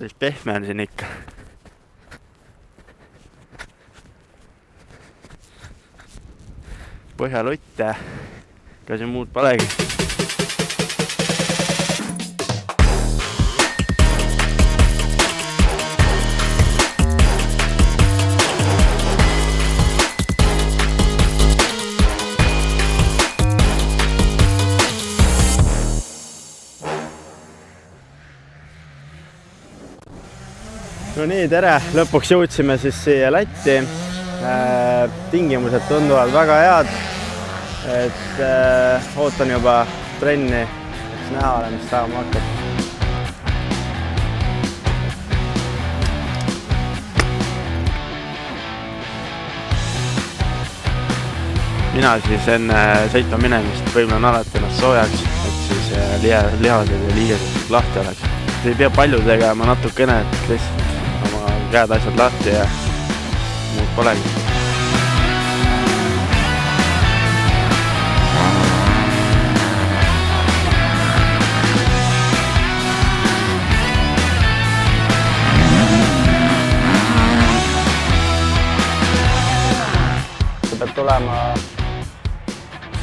päris pehme on siin ikka. Põhjalutt ja ega siin muud polegi. No nii, tere! Lõpuks jõudsime siis siia Lätti. Tingimused tunduvad väga head. Ootan juba trenni, eks näha ole, mis saama hakkab. Mina siis enne sõitma minemist võimlen alati ennast soojaks, et siis lihased ja liigesed lahti oleks. Ei pea palju tegema, natukene, et lihtsalt oma käed asjad lahti ja muud polegi. Sa pead tulema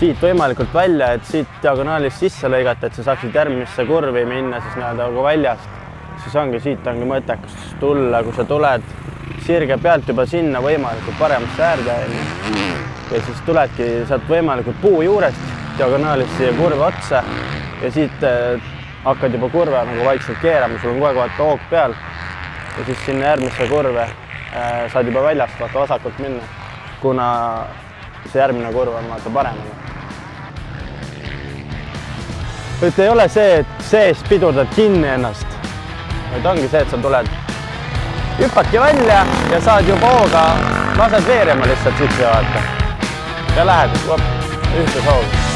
siit võimalikult välja, et siit diagonaalist sisse lõigata, et sa saaksid järgmisse kurvi minna siis nagu väljast. Siis siit ongi mõttekas tulla, kui sa tuled sirge pealt juba sinna võimalikult paremasse äärde. Ja siis tuledki sealt võimalikult puu juurest diagonaalist siia kurve otsa ja siit hakkad juba kurve nagu vaikselt keerama, sul on kogu aeg hoog peal. Ja siis sinna järgmisse kurve saad juba väljast vasakult minna, kuna see järgmine kurv on paremini. Et ei ole see, et sees pidurdad kinni ennast. Vaid ongi see, et sa tuled, hüppadki välja ja saad juba hooga, lased veerema lihtsalt sisse vaata. Ja lähed ühtes hooga.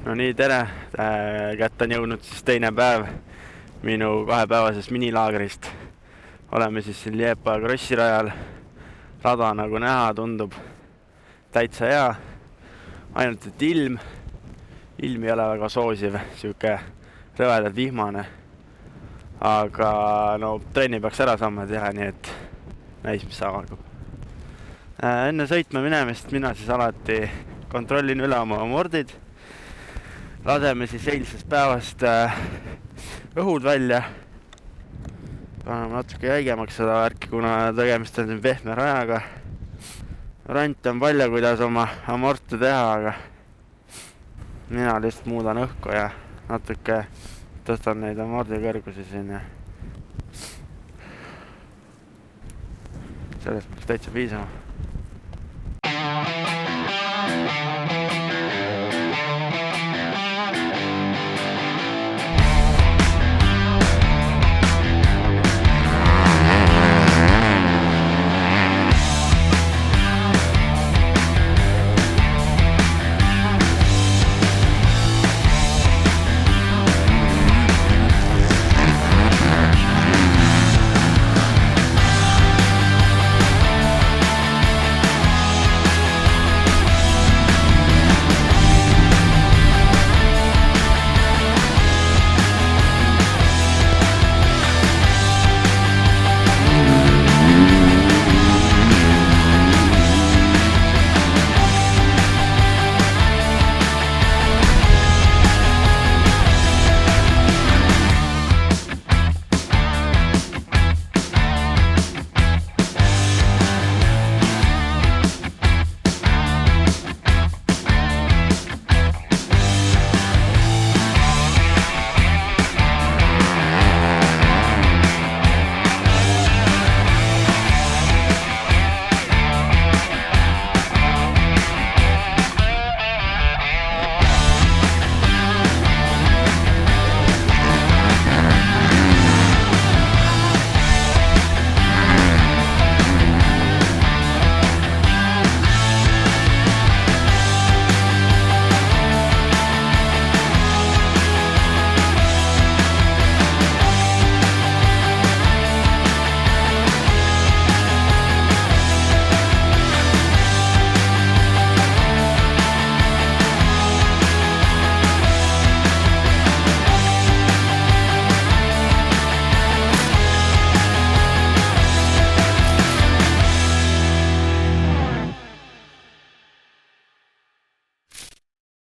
No nii, tere! Kätte on jõudnud siis teine päev minu 2-päevasest minilaagrist. Oleme siis siin Liepa krossirajal. Rada nagu näha tundub täitsa hea. Ainult, et ilm ei ole väga soosiv, siuke rõvedalt vihmane. Aga no trenni peaks ära saama teha, nii et näis, mis saab hakkab. Enne sõitma minemist mina siis alati kontrollin üle oma mordid. Laseme siis eilsest päevast õhud välja. Paneme natuke jäigemaks seda värki, kuna tegemist on siin pehme rajaga. Rant on palju, kuidas oma amorte teha, aga mina lihtsalt muudan õhku ja natuke tõstan neid amordi kõrgusi siin. Sellest peaks täitsa piisama.